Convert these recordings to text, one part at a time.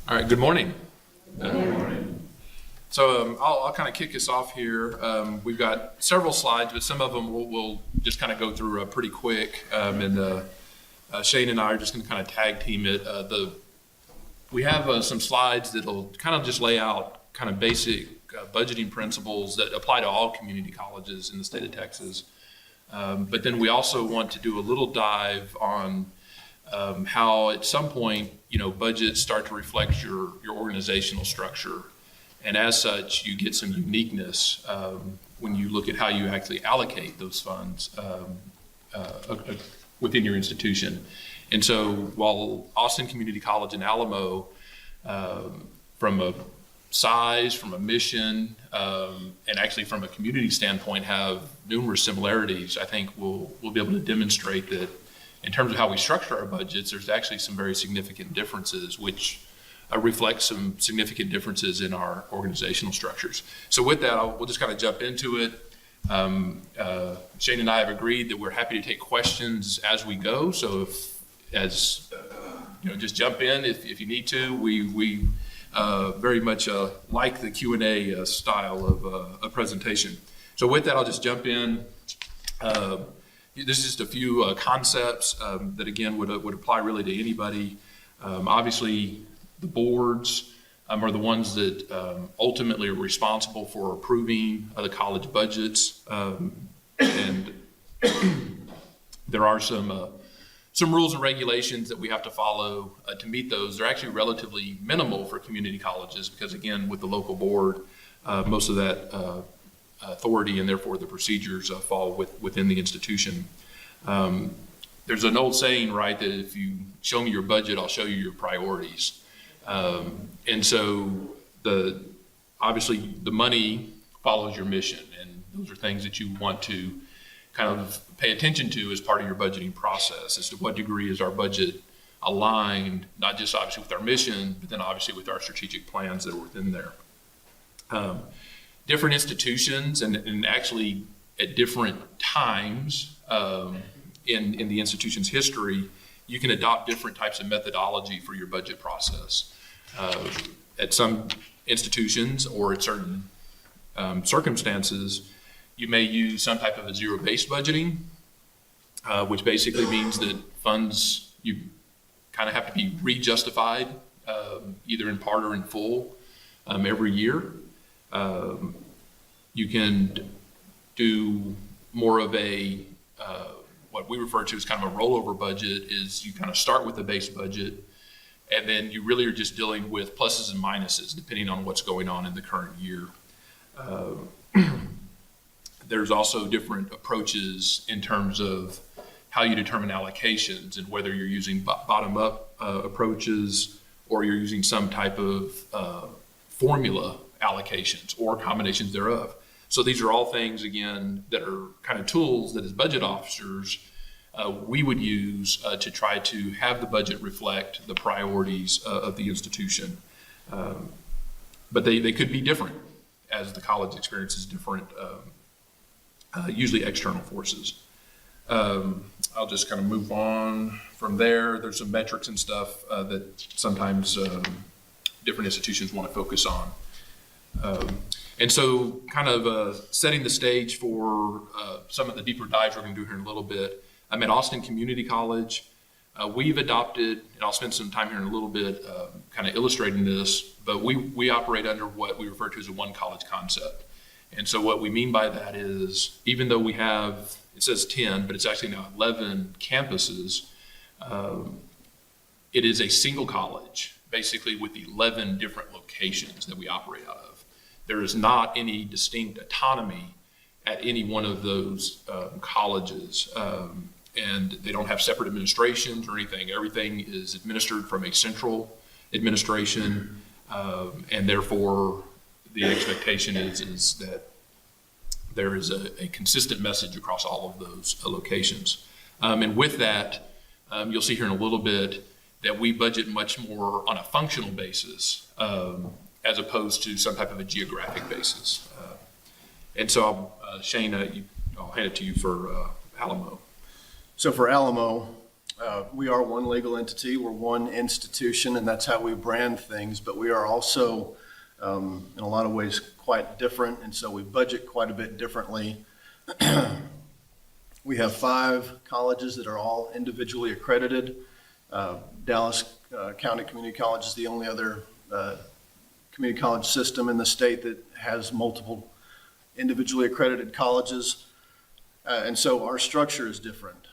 All right, good morning. I'll kind of kick us off here. We've got several slides, but some of them we'll just kind of go through pretty quick. Shane and I are just going to kind of tag team it. We have some slides that'll kind of just lay out kind of basic budgeting principles that apply to all community colleges in the state of Texas. But then we also want to do a little dive on how at some point, budgets start to reflect your organizational structure. And as such, you get some uniqueness when you look at how you actually allocate those funds within your institution. And so while Austin Community College and Alamo, from a size, from a mission, and actually from a community standpoint have numerous similarities, I think we'll be able to demonstrate that in terms of how we structure our budgets, there's actually some very significant differences, which reflect some significant differences in our organizational structures. So with that, we'll just kind of jump into it. Shane and I have agreed that we're happy to take questions as we go. So just jump in if you need to. We very much like the Q&A style of a presentation. So with that, I'll just jump in. This is just a few concepts that again would apply really to anybody. Obviously, the boards are the ones that ultimately are responsible for approving the college budgets, and there are some rules and regulations that we have to follow to meet those. They're actually relatively minimal for community colleges because, again, with the local board, most of that authority and therefore the procedures fall within the institution. There's an old saying, right, that if you show me your budget, I'll show you your priorities. And so obviously the money follows your mission, and those are things that you want to kind of pay attention to as part of your budgeting process, as to what degree is our budget aligned, not just obviously with our mission, but then obviously with our strategic plans that are within there. Different institutions and actually at different times in the institution's history, you can adopt different types of methodology for your budget process. At some institutions or at certain circumstances, you may use some type of a zero-based budgeting, which basically means that funds, you kind of have to be re-justified, either in part or in full, every year. You can do more of a, what we refer to as kind of a rollover budget, is you kind of start with the base budget, and then you really are just dealing with pluses and minuses depending on what's going on in the current year. There's also different approaches in terms of how you determine allocations and whether you're using bottom-up approaches or you're using some type of formula allocations or combinations thereof. So these are all things, again, that are kind of tools that as budget officers we would use to try to have the budget reflect the priorities of the institution. But they could be different as the college experiences different, usually external forces. I'll just kind of move on from there. There's some metrics and stuff that sometimes different institutions want to focus on. And so kind of setting the stage for some of the deeper dives we're going to do here in a little bit. I'm at Austin Community College. We've adopted, and I'll spend some time here in a little bit kind of illustrating this, but we operate under what we refer to as a one college concept. And so what we mean by that is, even though we have, it says 10, but it's actually now 11 campuses, it is a single college, basically with 11 different locations that we operate out of. There is not any distinct autonomy at any one of those colleges, and they don't have separate administrations or anything. Everything is administered from a central administration, and therefore the expectation is that there is a consistent message across all of those locations. And with that, you'll see here in a little bit that we budget much more on a functional basis as opposed to some type of a geographic basis. And so, Shane, I'll hand it to you for Alamo. So for Alamo, We are one legal entity, we're one institution, and that's how we brand things, but we are also, in a lot of ways, quite different, and so we budget quite a bit differently. We have 5 colleges that are all individually accredited. Dallas County Community College is the only other community college system in the state that has multiple individually accredited colleges. And so our structure is different.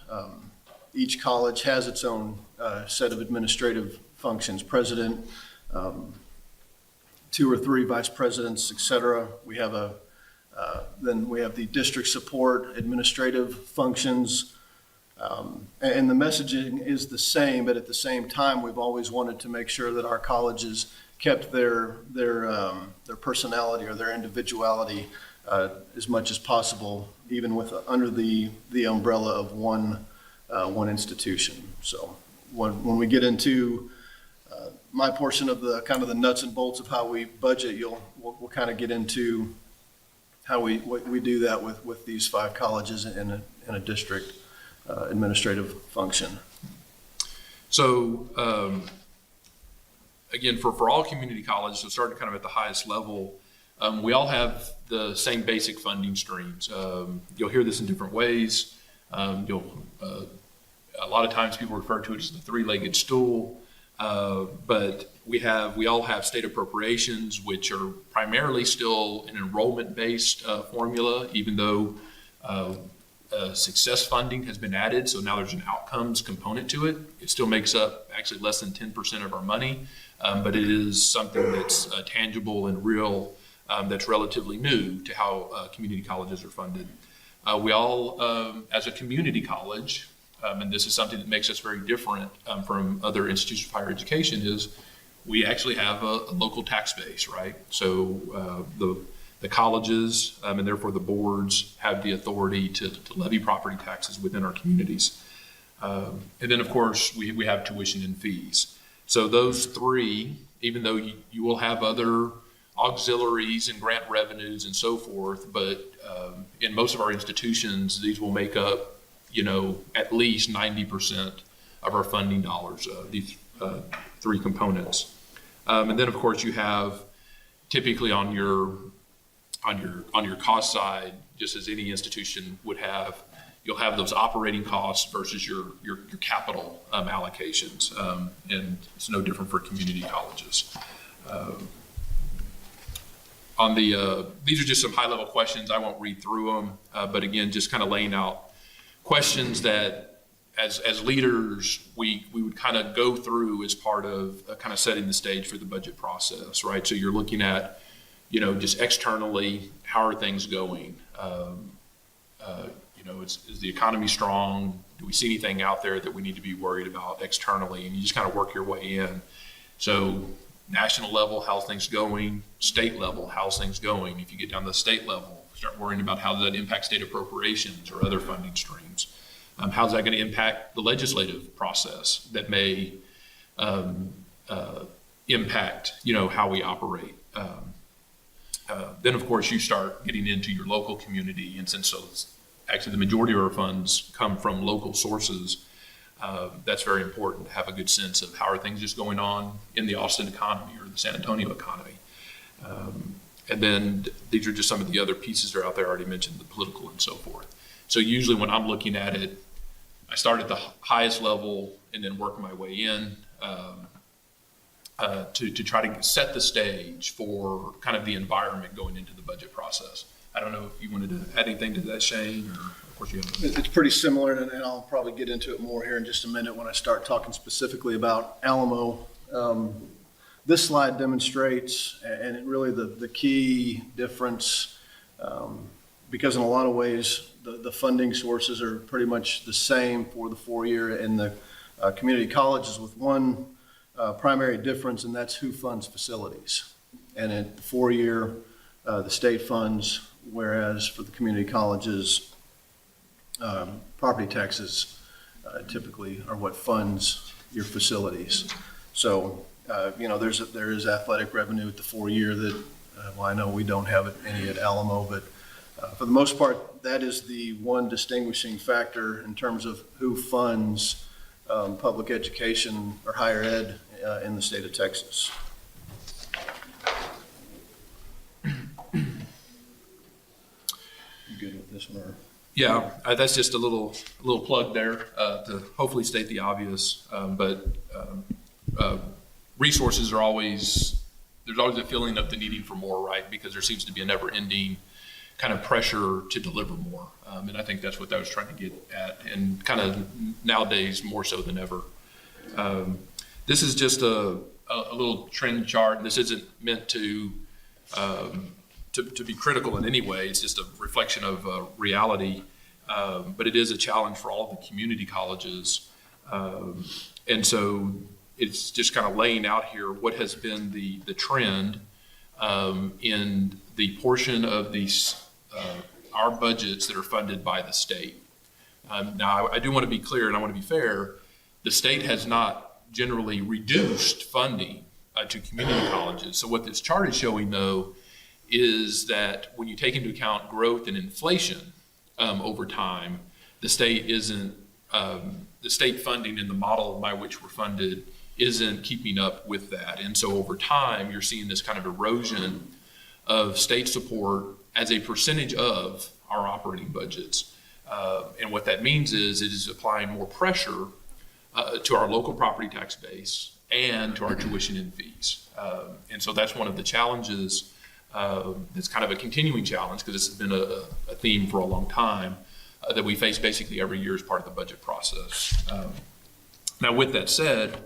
Each college has its own set of administrative functions, president, 2 or 3 vice presidents, et cetera. We have then we have the district support, administrative functions, and the messaging is the same, but at the same time, we've always wanted to make sure that our colleges kept their personality or their individuality as much as possible, even with under the umbrella of one institution. So when we get into my portion of the kind of the nuts and bolts of how we budget, we'll kind of get into how we do that with these 5 colleges in a district administrative function. So again, for all community colleges, so starting kind of at the highest level, we all have the same basic funding streams. You'll hear this in different ways. A lot of times people refer to it as the 3-legged stool, but we all have state appropriations, which are primarily still an enrollment-based formula, even though success funding has been added. So now there's an outcomes component to it. It still makes up actually less than 10% of our money, but it is something that's tangible and real, that's relatively new to how community colleges are funded. We all, as a community college, and this is something that makes us very different from other institutions of higher education, is we actually have a local tax base, right? So the colleges and therefore the boards have the authority to levy property taxes within our communities. And then, of course, we have tuition and fees. So those 3, even though you will have other auxiliaries and grant revenues and so forth, but in most of our institutions, these will make up at least 90% of our funding dollars, these 3 components. And then, of course, you have typically on your cost side, just as any institution would have, you'll have those operating costs versus your capital allocations, and it's no different for community colleges. These are just some high-level questions. I won't read through them, but again, just kind of laying out questions that as leaders, we would kind of go through as part of kind of setting the stage for the budget process, right? So you're looking at, just externally, how are things going? Is the economy strong? Do we see anything out there that we need to be worried about externally? And you just kind of work your way in. So national level, how's things going? State level, how's things going? If you get down to the state level, start worrying about how does that impact state appropriations or other funding streams. How's that going to impact the legislative process that may impact, how we operate. Then, of course, you start getting into your local community, and since actually the majority of our funds come from local sources, that's very important to have a good sense of how are things just going on in the Austin economy or the San Antonio economy. And then these are just some of the other pieces that are out there. I already mentioned the political and so forth. So usually when I'm looking at it, I start at the highest level and then work my way in to try to set the stage for kind of the environment going into the budget process. I don't know if you wanted to add anything to that, Shane, or of course you have. It's pretty similar, and I'll probably get into it more here in just a minute when I start talking specifically about Alamo. This slide demonstrates, and it really the key difference, because in a lot of ways the funding sources are pretty much the same for the 4-year and the community colleges, with one primary difference, and that's who funds facilities. And at the 4-year, the state funds, whereas for the community colleges, property taxes typically are what funds your facilities. So, there is athletic revenue at the 4-year that, I know we don't have any at Alamo, but for the most part, that is the one distinguishing factor in terms of who funds public education or higher ed in the state of Texas. You good with this one? Or? Yeah, that's just a little plug there to hopefully state the obvious. Resources are there's always a feeling of the needing for more, right? Because there seems to be a never-ending kind of pressure to deliver more. And I think that's what I was trying to get at, and kind of nowadays more so than ever. This is just a little trend chart, and this isn't meant to be critical in any way. It's just a reflection of reality, but it is a challenge for all of the community colleges. And so it's just kind of laying out here what has been the trend in the portion of these our budgets that are funded by the state. Now, I do want to be clear, and I want to be fair. The state has not generally reduced funding to community colleges. So what this chart is showing, though, is that when you take into account growth and inflation over time, the state funding in the model by which we're funded isn't keeping up with that. And so over time, you're seeing this kind of erosion of state support as a percentage of our operating budgets. And what that means is it is applying more pressure to our local property tax base and to our tuition and fees. And so that's one of the challenges. It's kind of a continuing challenge because this has been a theme for a long time that we face basically every year as part of the budget process. Now, with that said,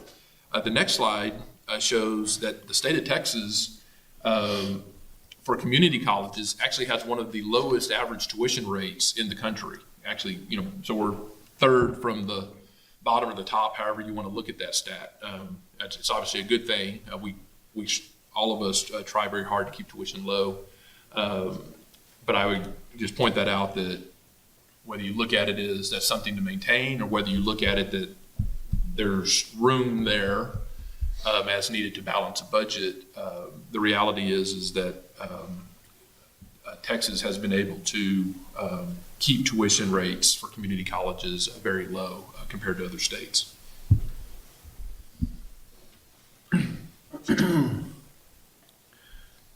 the next slide shows that the state of Texas, for community colleges, actually has one of the lowest average tuition rates in the country. Actually, so we're third from the bottom or the top, however you want to look at that stat. It's obviously a good thing. All of us try very hard to keep tuition low. But I would just point that out, that whether you look at it as that's something to maintain, or whether you look at it that there's room there as needed to balance a budget, the reality is that Texas has been able to keep tuition rates for community colleges very low compared to other states.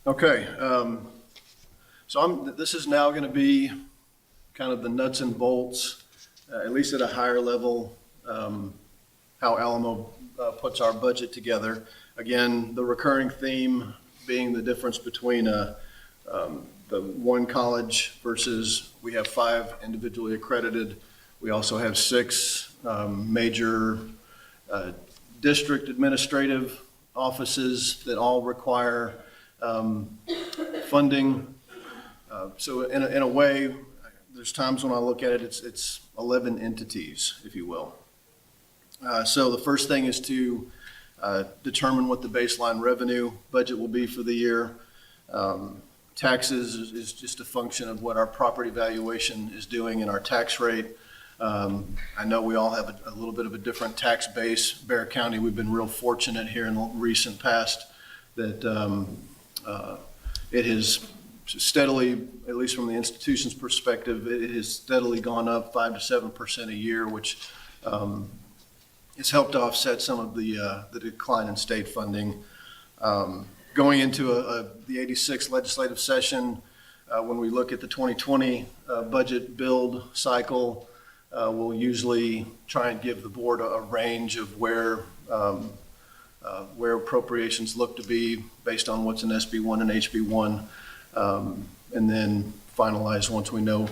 Okay, so this is now going to be kind of the nuts and bolts, at least at a higher level, how Alamo puts our budget together. Again, the recurring theme being the difference between the one college versus we have 5 individually accredited. We also have 6 major district administrative offices that all require funding. So in a way, there's times when I look at it, it's 11 entities, if you will. So the first thing is to determine what the baseline revenue budget will be for the year. Taxes is just a function of what our property valuation is doing and our tax rate. I know we all have a little bit of a different tax base. Bexar County, we've been real fortunate here in the recent past that it has steadily, at least from the institution's perspective, it has steadily gone up 5 to 7% a year, which has helped offset some of the decline in state funding. Going into the 86th legislative session, when we look at the 2020 budget build cycle, we'll usually try and give the board a range of where appropriations look to be based on what's in SB1 and HB1, and then finalize once we know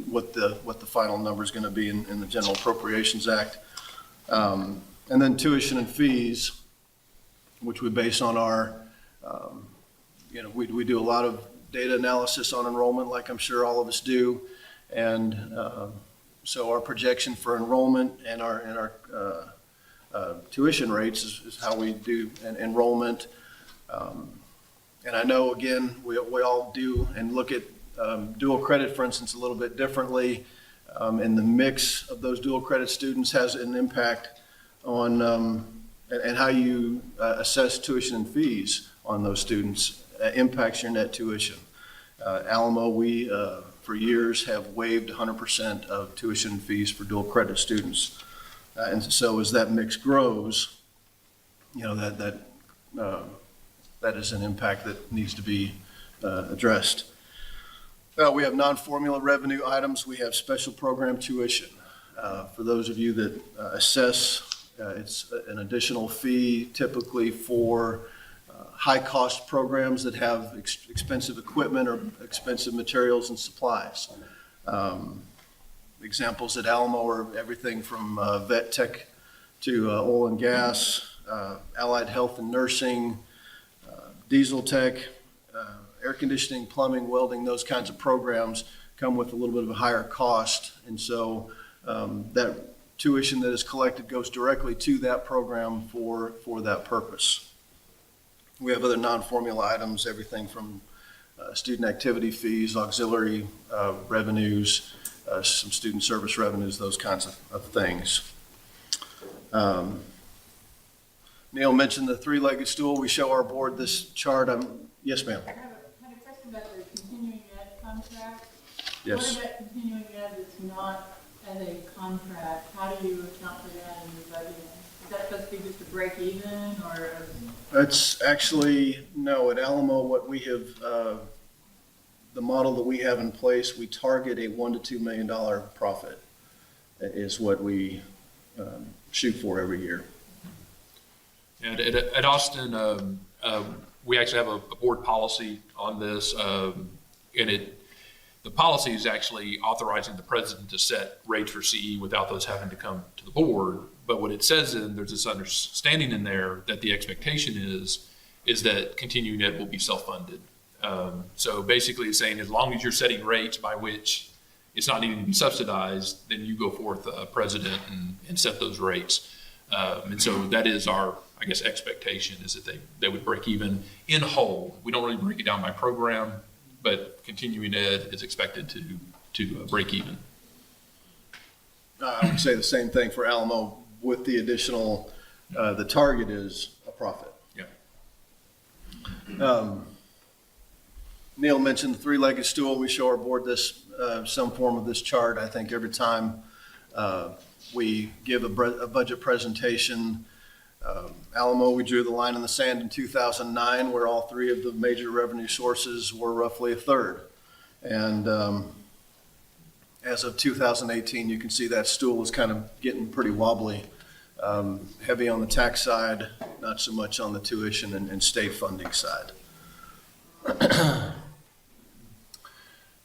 what the final number is going to be in the General Appropriations Act. And then tuition and fees, which we base on our, we do a lot of data analysis on enrollment, like I'm sure all of us do. And so our projection for enrollment and our tuition rates is how we do an enrollment. And I know, again, we all do and look at dual credit, for instance, a little bit differently. And the mix of those dual credit students has an impact on and how you assess tuition and fees on those students impacts your net tuition. Alamo, we for years have waived 100% of tuition and fees for dual credit students. And so as that mix grows, that is an impact that needs to be addressed. We have non-formula revenue items. We have special program tuition. For those of you that assess, it's an additional fee typically for high-cost programs that have expensive equipment or expensive materials and supplies. Examples at Alamo are everything from vet tech to oil and gas, allied health and nursing, diesel tech, air conditioning, plumbing, welding. Those kinds of programs come with a little bit of a higher cost. And so that tuition that is collected goes directly to that program for that purpose. We have other non-formula items, everything from student activity fees, auxiliary revenues, some student service revenues, those kinds of things. Neil mentioned the three-legged stool. We show our board this chart. Yes, ma'am. I have a question about the continuing ed contract. Yes. What about continuing ed that's not as a contract? How do you account for that in your budgeting? Is that supposed to be just a break even, or? It's actually, no, at Alamo, what we have, the model that we have in place, we target a $1 to $2 million profit is what we shoot for every year. And at Austin, we actually have a board policy on this, and the policy is actually authorizing the president to set rates for CE without those having to come to the board. But what it says there's this understanding in there that the expectation is that continuing ed will be self-funded. So basically it's saying as long as you're setting rates by which it's not needing to be subsidized, then you go forth, president, and set those rates. And so that is our, I guess, expectation is that they would break even in whole. We don't really break it down by program, but continuing ed is expected to break even. I would say the same thing for Alamo with the additional, the target is a profit. Yeah. Neil mentioned the three-legged stool. We show our board this, some form of this chart. I think every time we give a budget presentation, Alamo, we drew the line in the sand in 2009 where all three of the major revenue sources were roughly a third. And as of 2018, you can see that stool is kind of getting pretty wobbly. Heavy on the tax side, not so much on the tuition and state funding side.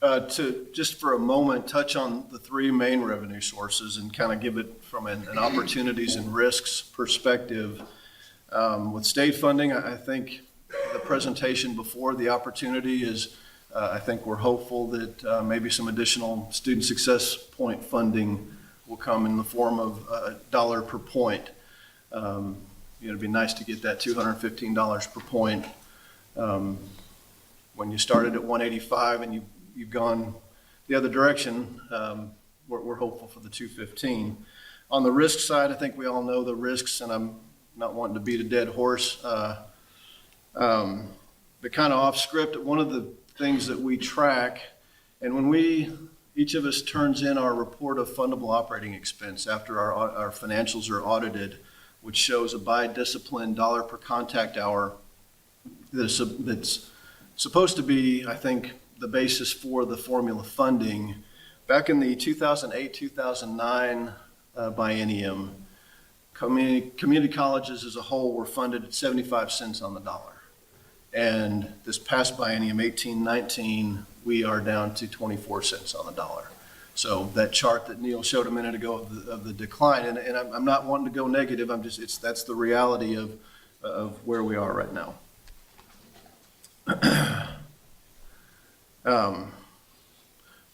To just for a moment touch on the three main revenue sources and kind of give it from an opportunities and risks perspective. With state funding, I think the presentation before the opportunity is, I think we're hopeful that maybe some additional student success point funding will come in the form of $1 per point. It'd be nice to get that $215 per point. When you started at 185 and you've gone the other direction, we're hopeful for the 215. On the risk side, I think we all know the risks, and I'm not wanting to beat a dead horse. But kind of off script, one of the things that we track, and when each of us turns in our report of fundable operating expense after our financials are audited, which shows a by discipline dollar per contact hour that's supposed to be, I think, the basis for the formula funding. Back in the 2008-2009 biennium, community colleges as a whole were funded at 75 cents on the dollar. And this past biennium, 18-19, we are down to 24 cents on the dollar. So that chart that Neil showed a minute ago of the decline, and I'm not wanting to go negative, that's the reality of where we are right now.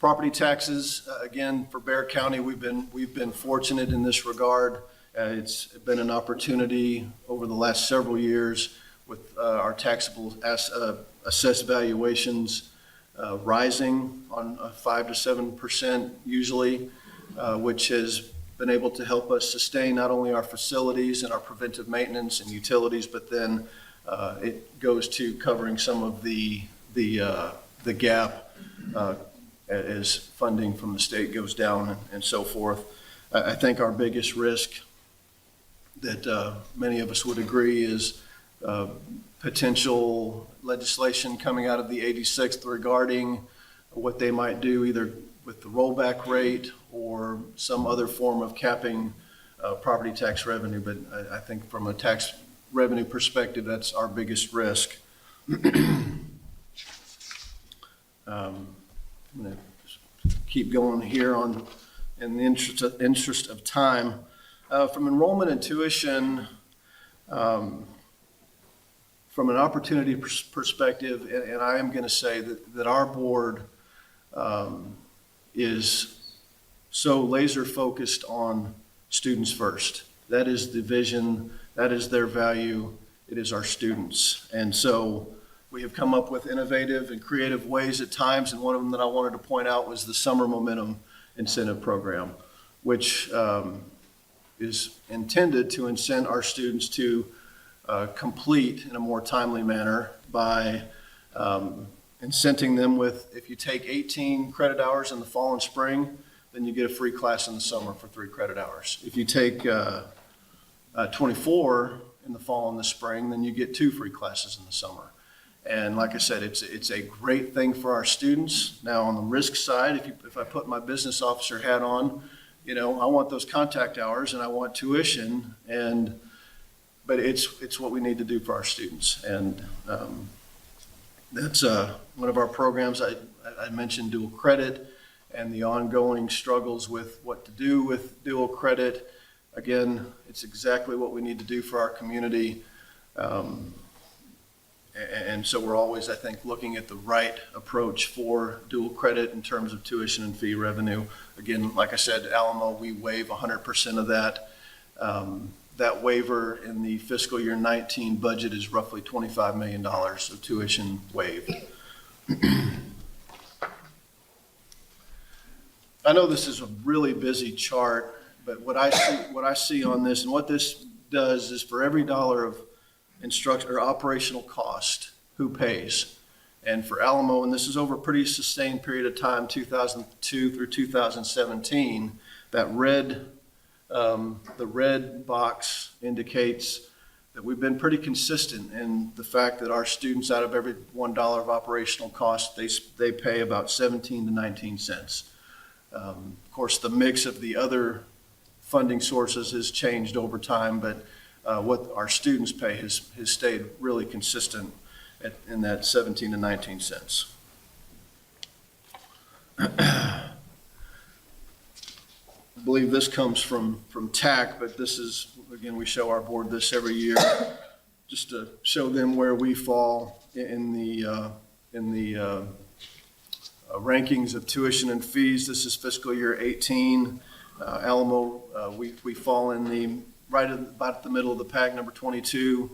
Property taxes, again, for Bexar County, we've been fortunate in this regard. It's been an opportunity over the last several years with our taxable assessed valuations rising on 5 to 7% usually, which has been able to help us sustain not only our facilities and our preventive maintenance and utilities, but then it goes to covering some of the gap as funding from the state goes down and so forth. I think our biggest risk that many of us would agree is potential legislation coming out of the 86th regarding what they might do either with the rollback rate or some other form of capping property tax revenue. But I think from a tax revenue perspective, that's our biggest risk. I'm going to keep going here in the interest of time. From enrollment and tuition, from an opportunity perspective, and I am going to say that our board is so laser focused on students first. That is the vision, that is their value, it is our students. And so we have come up with innovative and creative ways at times, and one of them that I wanted to point out was the Summer Momentum Incentive Program, which is intended to incent our students to complete in a more timely manner by incenting them with, if you take 18 credit hours in the fall and spring, then you get a free class in the summer for 3 credit hours. If you take 24 in the fall and the spring, then you get 2 free classes in the summer. And like I said, it's a great thing for our students. Now on the risk side, if I put my business officer hat on, I want those contact hours and I want tuition, but it's what we need to do for our students. And that's one of our programs. I mentioned dual credit and the ongoing struggles with what to do with dual credit. Again, it's exactly what we need to do for our community. And so we're always, I think, looking at the right approach for dual credit in terms of tuition and fee revenue. Again, like I said, Alamo, we waive 100% of that. That waiver in the fiscal year 19 budget is roughly $25 million of tuition waived. I know this is a really busy chart, but what I see on this, and what this does is for every dollar of instruction or operational cost, who pays? And for Alamo, and this is over a pretty sustained period of time, 2002 through 2017, that the red box indicates that we've been pretty consistent in the fact that our students, out of every $1 of operational cost, they pay about 17 to 19 cents. Of course, the mix of the other funding sources has changed over time, but what our students pay has stayed really consistent in that 17 to 19 cents. I believe this comes from TAC, but this is, again, we show our board this every year just to show them where we fall in the rankings of tuition and fees. This is fiscal year 18. Alamo, we fall in right about the middle of the pack, number 22.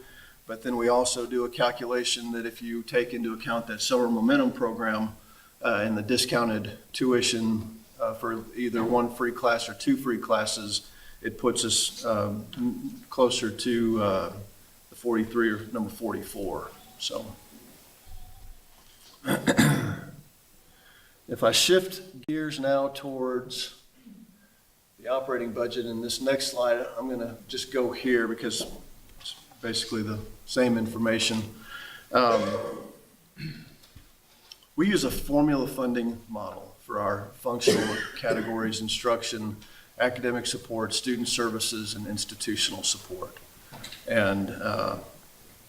But then we also do a calculation that if you take into account that Summer Momentum Program and the discounted tuition for either 1 free class or 2 free classes, it puts us closer to the 43 or number 44. So if I shift gears now towards the operating budget in this next slide, I'm going to just go here because it's basically the same information. We use a formula funding model for our functional categories: instruction, academic support, student services, and institutional support. And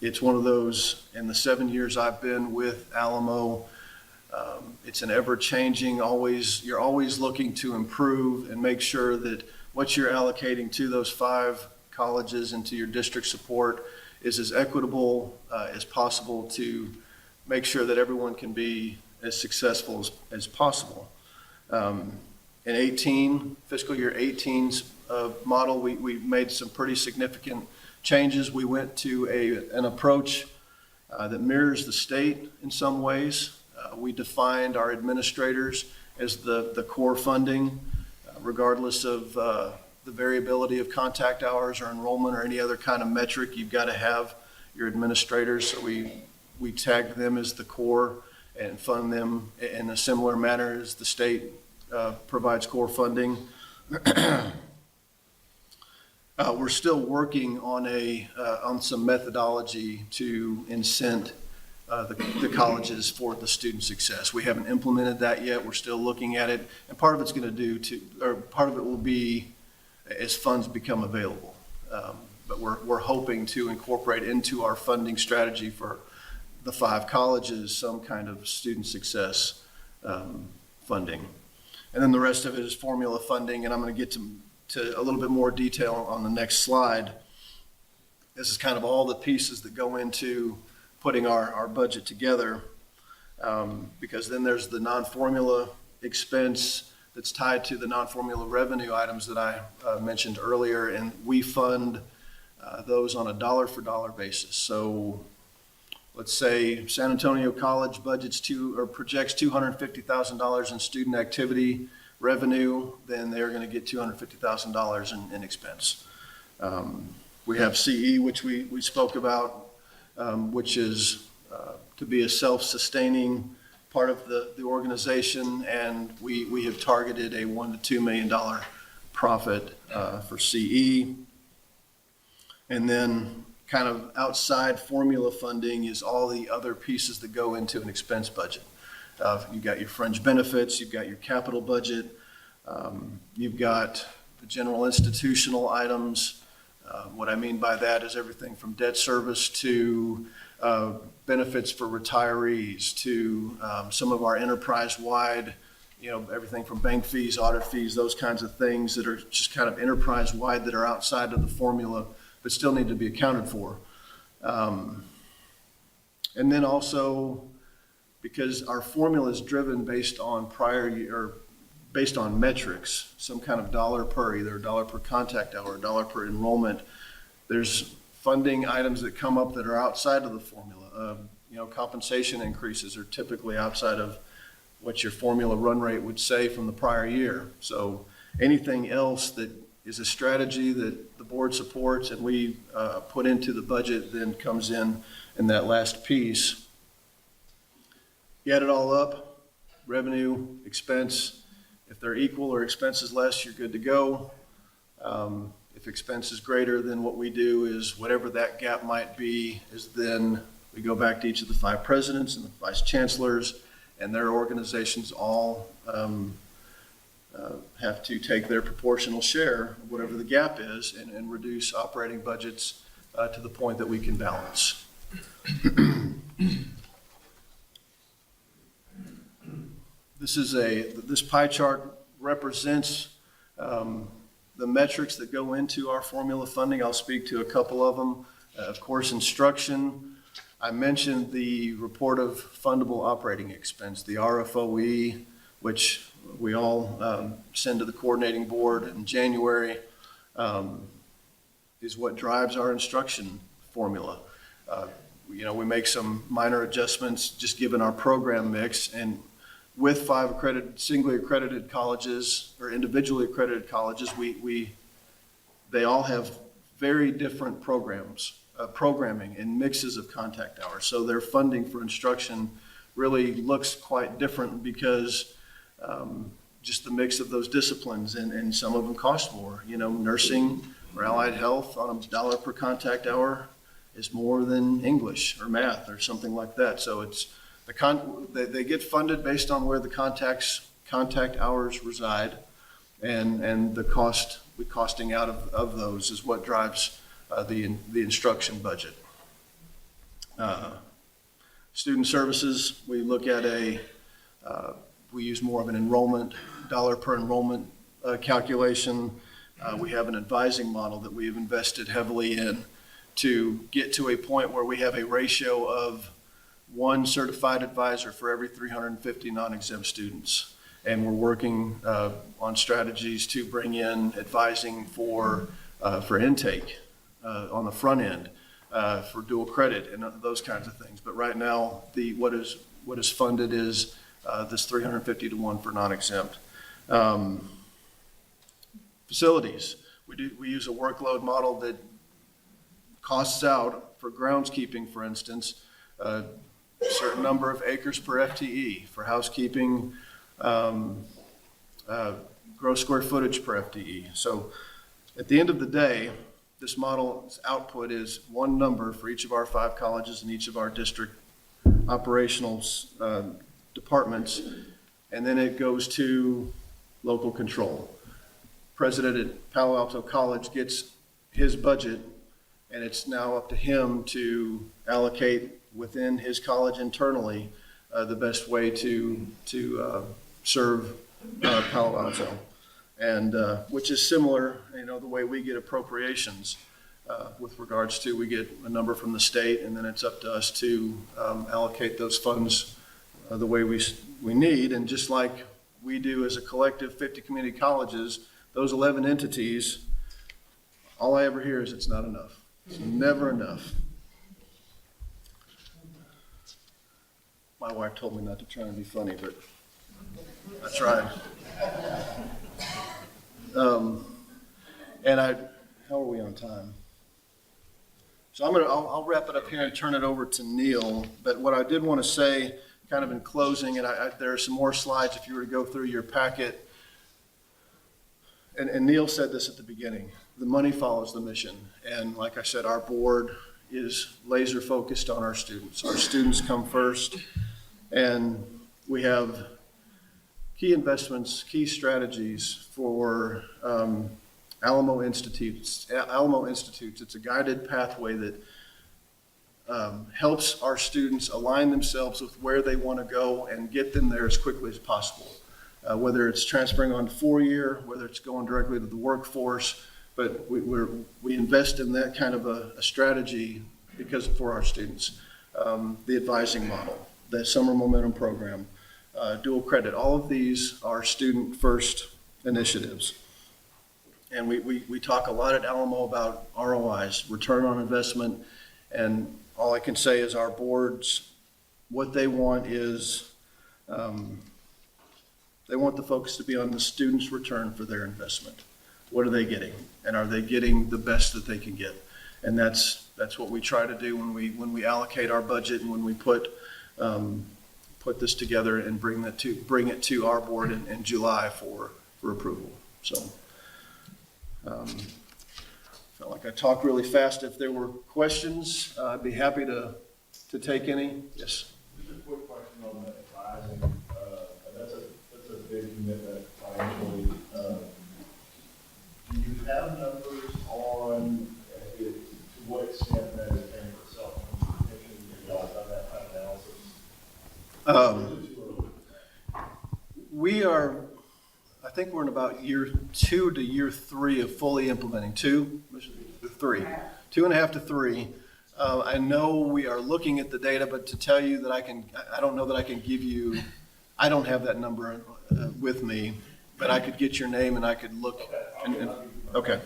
it's one of those, in the 7 years I've been with Alamo, it's an ever-changing, you're always looking to improve and make sure that what you're allocating to those 5 colleges and to your district support is as equitable as possible to make sure that everyone can be as successful as possible. In fiscal year 18's model, we made some pretty significant changes. We went to an approach that mirrors the state in some ways. We defined our administrators as the core funding, regardless of the variability of contact hours or enrollment or any other kind of metric. You've got to have your administrators. So we tagged them as the core and fund them in a similar manner as the state provides core funding. We're still working on on some methodology to incent the colleges for the student success. We haven't implemented that yet. We're still looking at it, and part of it's going to part of it will be as funds become available. But we're hoping to incorporate into our funding strategy for the 5 colleges some kind of student success funding. And then the rest of it is formula funding, and I'm going to get to a little bit more detail on the next slide. This is kind of all the pieces that go into putting our budget together, because then there's the non-formula expense that's tied to the non-formula revenue items that I mentioned earlier, and we fund those on a dollar-for-dollar basis. So let's say San Antonio College projects $250,000 in student activity revenue, then they're going to get $250,000 in expense. We have CE, which we spoke about, which is to be a self-sustaining part of the organization, and we have targeted a $1 to $2 million profit for CE. And then kind of outside formula funding is all the other pieces that go into an expense budget. You've got your fringe benefits, you've got your capital budget, you've got the general institutional items. What I mean by that is everything from debt service to benefits for retirees to some of our enterprise-wide, everything from bank fees, audit fees, those kinds of things that are just kind of enterprise-wide that are outside of the formula but still need to be accounted for. And then also, because our formula is driven based on prior year, or based on metrics, some kind of dollar per, either $1 per contact hour, $1 per enrollment, there's funding items that come up that are outside of the formula. Compensation increases are typically outside of what your formula run rate would say from the prior year. So anything else that is a strategy that the board supports and we put into the budget then comes in that last piece. You add it all up, revenue, expense. If they're equal or expense is less, you're good to go. If expense is greater, then what we do is whatever that gap might be is then we go back to each of the 5 presidents and the vice chancellors, and their organizations all have to take their proportional share, whatever the gap is, and reduce operating budgets to the point that we can balance. This pie chart represents the metrics that go into our formula funding. I'll speak to a couple of them. Of course, instruction. I mentioned the report of fundable operating expense, the RFOE, which we all send to the coordinating board in January, is what drives our instruction formula. We make some minor adjustments just given our program mix, and with 5 singly accredited colleges or individually accredited colleges, they all have very different programming and mixes of contact hours. So their funding for instruction really looks quite different because just the mix of those disciplines, and some of them cost more. Nursing or allied health on $1 per contact hour is more than English or math or something like that. So it's they get funded based on where the contact hours reside, and the costing out of those is what drives the instruction budget. Student services, we look at we use more of an enrollment, $1 per enrollment calculation. We have an advising model that we've invested heavily in to get to a point where we have a ratio of 1 certified advisor for every 350 non-exempt students. And we're working on strategies to bring in advising for intake on the front end, for dual credit and those kinds of things. But right now, what is funded is this 350 to 1 for non-exempt. Facilities, we use a workload model that costs out for groundskeeping, for instance, a certain number of acres per FTE. For housekeeping, gross square footage per FTE. So at the end of the day, this model's output is one number for each of our 5 colleges and each of our district operational departments, and then it goes to local control. President at Palo Alto College gets his budget, and it's now up to him to allocate within his college internally the best way to serve Palo Alto, and which is similar, the way we get appropriations with regards to, we get a number from the state, and then it's up to us to allocate those funds the way we need. And just like we do as a collective, 50 community colleges, those 11 entities, all I ever hear is it's not enough. It's never enough. My wife told me not to try and be funny, but I tried. How are we on time? So I'll wrap it up here and turn it over to Neil. But what I did want to say, kind of in closing, and there are some more slides if you were to go through your packet. And Neil said this at the beginning, the money follows the mission. And like I said, our board is laser focused on our students. Our students come first, and we have key investments, key strategies for Alamo Institutes. It's a guided pathway that helps our students align themselves with where they want to go and get them there as quickly as possible. Whether it's transferring on 4-year, whether it's going directly to the workforce, but we invest in that kind of a strategy because for our students. The advising model, the summer momentum program, dual credit, all of these are student first initiatives. And we talk a lot at Alamo about ROIs, return on investment, and all I can say is our boards, what they want is, they want the focus to be on the student's return for their investment. What are they getting? And are they getting the best that they can get? And that's what we try to do when we allocate our budget and when we put this together and bring it to our board in July for approval. So felt like I talked really fast. If there were questions, I'd be happy to take any. Yes. Just a quick question on the advising. That's a big commitment financially. Do you have numbers on to what extent that is paying for itself? Have y'all done that kind of analysis? We are, I think we're in about year 2 to year 3 of fully implementing. 2.5 to 3. I know we are looking at the data, but to tell you that I don't know that I can give you, I don't have that number with me, but I could get your name and I could look. Okay.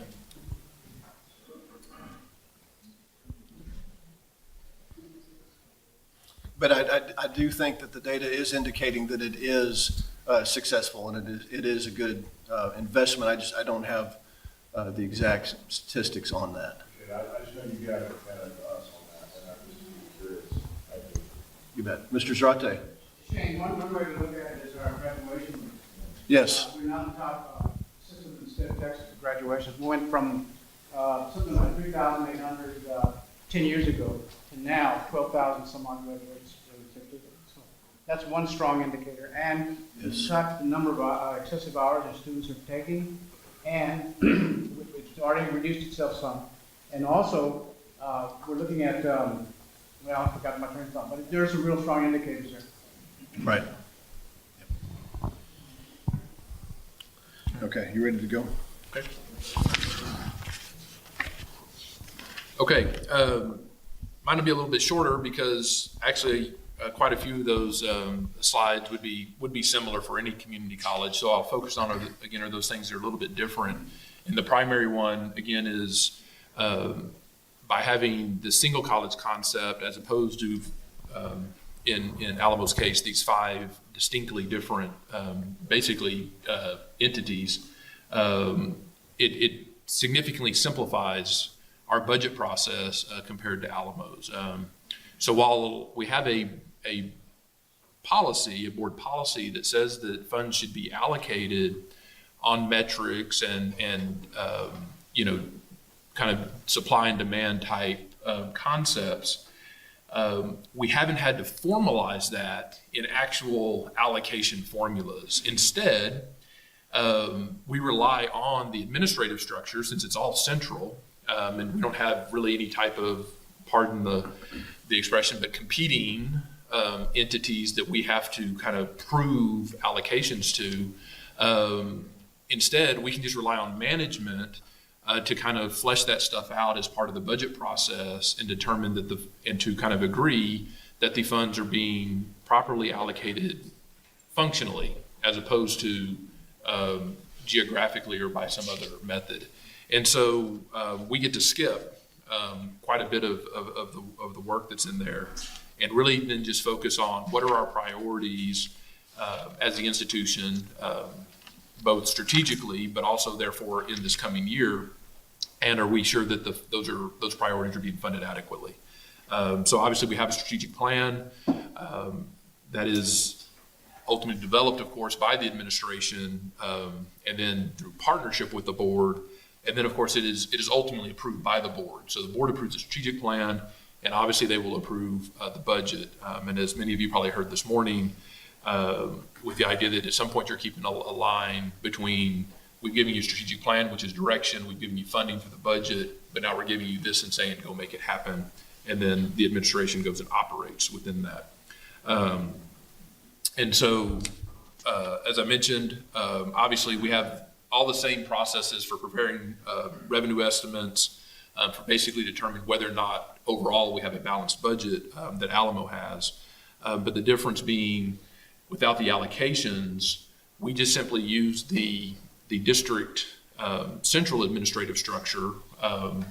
But I do think that the data is indicating that it is successful and it is a good investment. I don't have the exact statistics on that. Okay, I just know you guys are kind of us on that, and I'm just curious. Thank you. You bet. Mr. Zarate? Shane, one way to look at it is our graduation rate. Yes. We're now the top system in the state of Texas for graduations. We went from something like 3,800 10 years ago to now 12,000 some odd graduates. So that's one strong indicator. And Yes. track the number of excessive hours that students are taking, and it's already reduced itself some. And also, we're looking at, well, I forgot my train of thought, but there's some real strong indicators there. Right. Okay, you ready to go? Okay. Okay, mine will be a little bit shorter because actually quite a few of those slides would be similar for any community college. So I'll focus on are those things that are a little bit different. And the primary one again is by having the single college concept as opposed to in Alamo's case these 5 distinctly different entities. It significantly simplifies our budget process compared to Alamo's. So while we have a board policy that says that funds should be allocated on metrics and kind of supply and demand type concepts. We haven't had to formalize that in actual allocation formulas. Instead, we rely on the administrative structure since it's all central, and we don't have really any type of, pardon the expression, but competing entities that we have to kind of prove allocations to. Instead, we can just rely on management to kind of flesh that stuff out as part of the budget process and determine that and to kind of agree that the funds are being properly allocated functionally as opposed to geographically or by some other method. And so we get to skip quite a bit of the work that's in there and really then just focus on what are our priorities as the institution, both strategically, but also therefore in this coming year, and are we sure that those priorities are being funded adequately? So obviously we have a strategic plan that is ultimately developed, of course, by the administration, and then through partnership with the board, and then of course it is ultimately approved by the board. So the board approves the strategic plan, and obviously they will approve the budget. And as many of you probably heard this morning, with the idea that at some point you're keeping a line between we've given you a strategic plan, which is direction, we've given you funding for the budget, but now we're giving you this and saying go make it happen, and then the administration goes and operates within that. And so, as I mentioned, obviously we have all the same processes for preparing revenue estimates, for basically determining whether or not overall we have a balanced budget that Alamo has. But the difference being, without the allocations, we just simply use the district central administrative structure,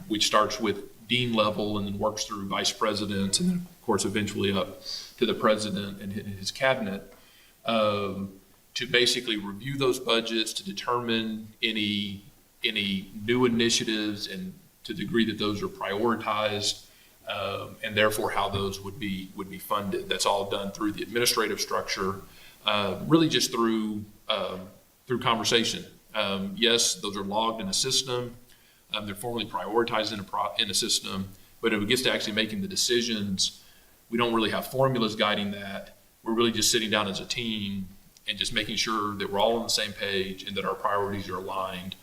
which starts with dean level and then works through vice presidents and then of course eventually up to the president and his cabinet, to basically review those budgets, to determine any new initiatives and to the degree that those are prioritized, and therefore how those would be funded. That's all done through the administrative structure, really just through conversation. Yes, those are logged in a system. They're formally prioritized in a system, but when it gets to actually making the decisions, we don't really have formulas guiding that. We're really just sitting down as a team and just making sure that we're all on the same page and that our priorities are aligned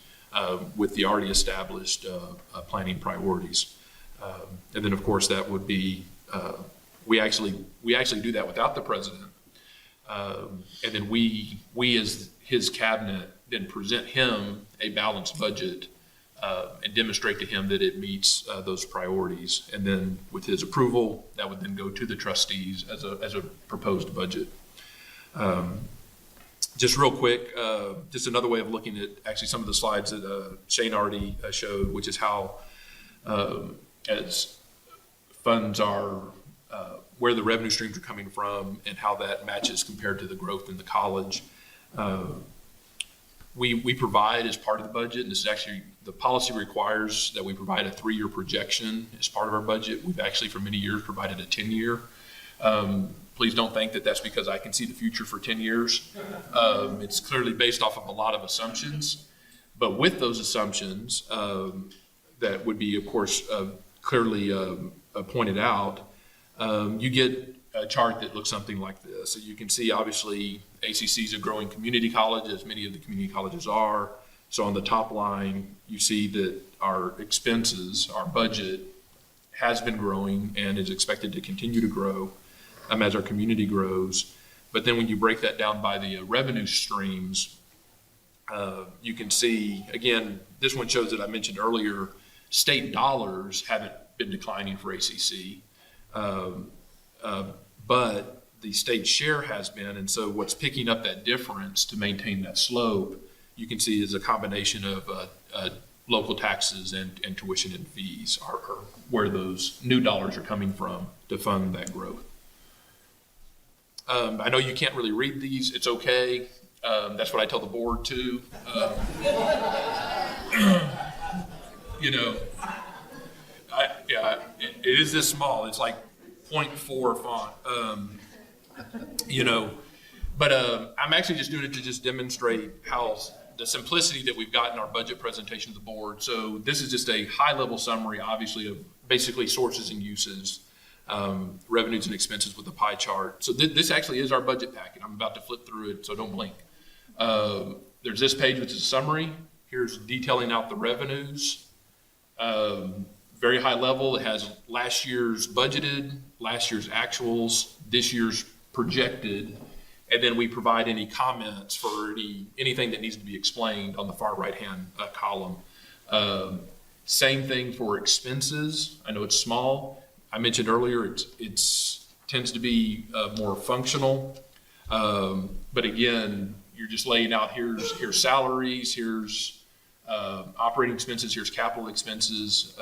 with the already established planning priorities. And then, of course, that would be we actually do that without the president, and then we as his cabinet then present him a balanced budget and demonstrate to him that it meets those priorities. And then with his approval, that would then go to the trustees as a proposed budget. Just real quick, just another way of looking at actually some of the slides that Shane already showed, which is how as funds are, where the revenue streams are coming from and how that matches compared to the growth in the college. We provide as part of the budget, and this is actually, the policy requires that we provide a 3-year projection as part of our budget. We've actually for many years provided a 10-year. Please don't think that that's because I can see the future for 10 years. It's clearly based off of a lot of assumptions, but with those assumptions that would be, of course, clearly pointed out, you get a chart that looks something like this. So you can see, obviously, ACC is a growing community college, as many of the community colleges are. So on the top line, you see that our expenses, our budget, has been growing and is expected to continue to grow as our community grows. But then when you break that down by the revenue streams, you can see, again, this one shows that I mentioned earlier, state dollars haven't been declining for ACC, but the state share has been. And so what's picking up that difference to maintain that slope, you can see is a combination of local taxes and tuition and fees are where those new dollars are coming from to fund that growth. I know you can't really read these. It's okay. That's what I tell the board too. You know, it is this small. It's like 0.4 font. You know, but I'm actually just doing it to just demonstrate how the simplicity that we've got in our budget presentation to the board. So this is just a high-level summary, obviously, of basically sources and uses, revenues and expenses with a pie chart. So this actually is our budget packet. I'm about to flip through it, so don't blink. There's this page, which is a summary. Here's detailing out the revenues. Very high level. It has last year's budgeted, last year's actuals, this year's projected, and then we provide any comments for anything that needs to be explained on the far right-hand column. Same thing for expenses. I know it's small. I mentioned earlier it's tends to be more functional, but again, you're just laying out here's salaries, here's operating expenses, here's capital expenses,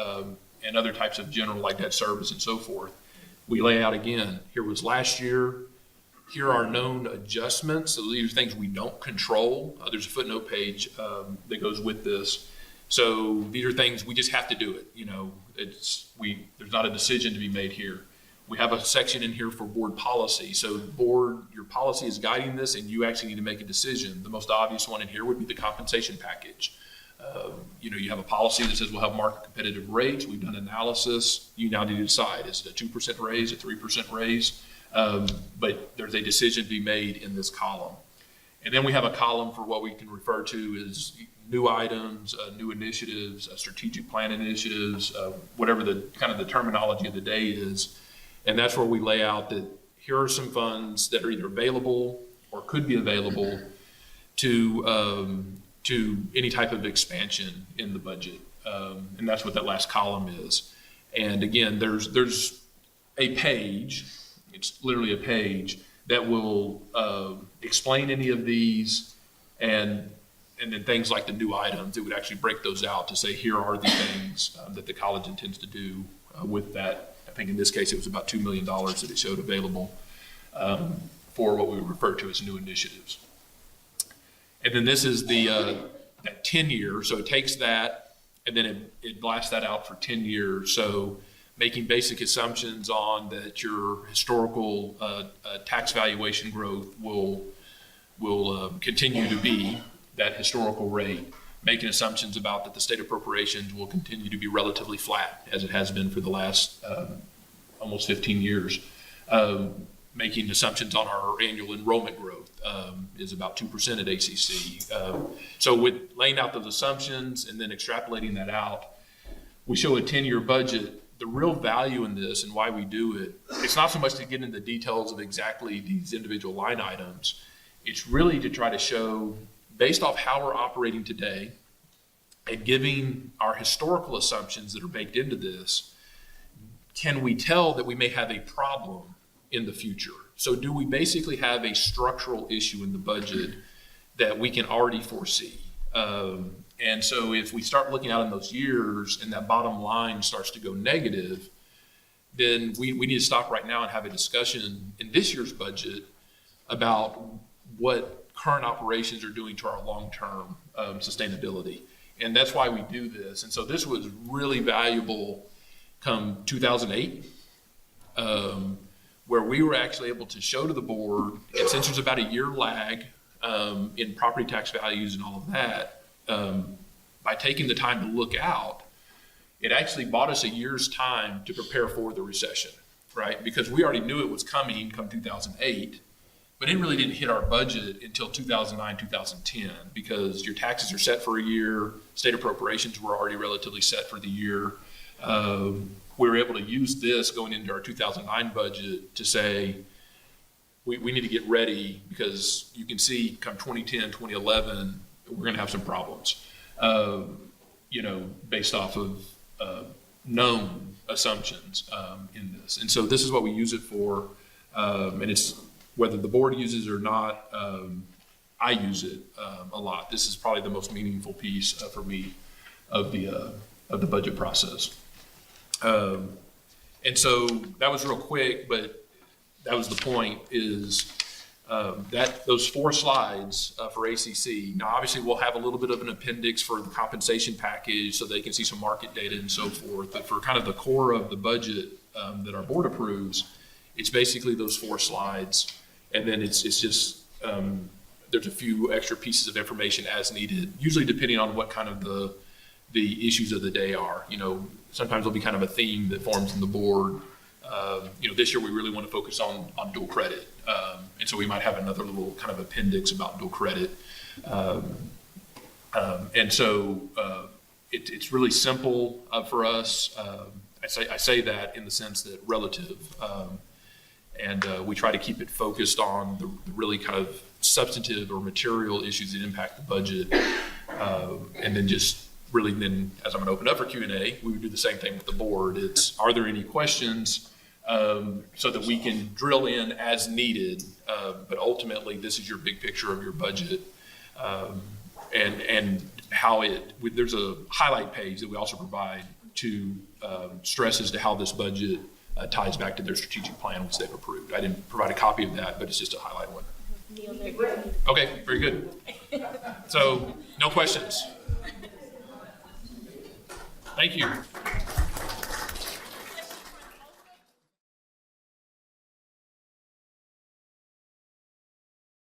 and other types of general like debt service and so forth. We lay out again, here was last year, here are known adjustments. So these are things we don't control. There's a footnote page that goes with this. So these are things we just have to do it. You know, there's not a decision to be made here. We have a section in here for board policy. So board, your policy is guiding this and you actually need to make a decision. The most obvious one in here would be the compensation package. You know, you have a policy that says we'll have market competitive rates. We've done analysis. You now need to decide, is it a 2% raise, a 3% raise? But there's a decision to be made in this column. And then we have a column for what we can refer to as new items, new initiatives, strategic plan initiatives, whatever the kind of the terminology of the day is. And that's where we lay out that here are some funds that are either available or could be available to any type of expansion in the budget. And that's what that last column is. And again, there's a page, it's literally a page that will explain any of these, and then things like the new items, it would actually break those out to say, here are the things that the college intends to do with that. I think in this case, it was about $2 million that it showed available for what we would refer to as new initiatives. And then this is that 10-year, so it takes that and then it blasts that out for 10 years. So making basic assumptions on that your historical tax valuation growth will continue to be that historical rate, making assumptions about that the state appropriations will continue to be relatively flat as it has been for the last almost 15 years. Making assumptions on our annual enrollment growth is about 2% at ACC. So with laying out those assumptions and then extrapolating that out, we show a 10-year budget. The real value in this and why we do it, it's not so much to get into the details of exactly these individual line items. It's really to try to show, based off how we're operating today and giving our historical assumptions that are baked into this, can we tell that we may have a problem in the future? So do we basically have a structural issue in the budget that we can already foresee? And so if we start looking out in those years and that bottom line starts to go negative, then we need to stop right now and have a discussion in this year's budget about what current operations are doing to our long-term sustainability. And that's why we do this. And so this was really valuable come 2008, where we were actually able to show to the board, and since there's about a year lag in property tax values and all of that, by taking the time to look out, it actually bought us a year's time to prepare for the recession, right? Because we already knew it was coming come 2008, but it really didn't hit our budget until 2009, 2010, because your taxes are set for a year, state appropriations were already relatively set for the year. We were able to use this going into our 2009 budget to say, we need to get ready because you can see come 2010, 2011, we're going to have some problems, based off of known assumptions in this. And so this is what we use it for. And it's whether the board uses it or not, I use it a lot. This is probably the most meaningful piece for me of the budget process. And so that was real quick, but that was the point is that those 4 slides for ACC. Now, obviously, we'll have a little bit of an appendix for the compensation package so they can see some market data and so forth. But for kind of the core of the budget that our board approves, it's basically those 4 slides. And then it's just there's a few extra pieces of information as needed, usually depending on what kind of the issues of the day are. Sometimes there'll be kind of a theme that forms in the board. This year we really want to focus on dual credit. And so we might have another little kind of appendix about dual credit. And so it's really simple for us. I say that in the sense that relative. And we try to keep it focused on the really kind of substantive or material issues that impact the budget. And then just really then, as I'm going to open up for Q&A, we would do the same thing with the board. It's, are there any questions so that we can drill in as needed? But ultimately, this is your big picture of your budget. And how there's a highlight page that we also provide to stress as to how this budget ties back to their strategic plan, which they've approved. I didn't provide a copy of that, but it's just a highlight one. Okay, very good. So, no questions. Thank you.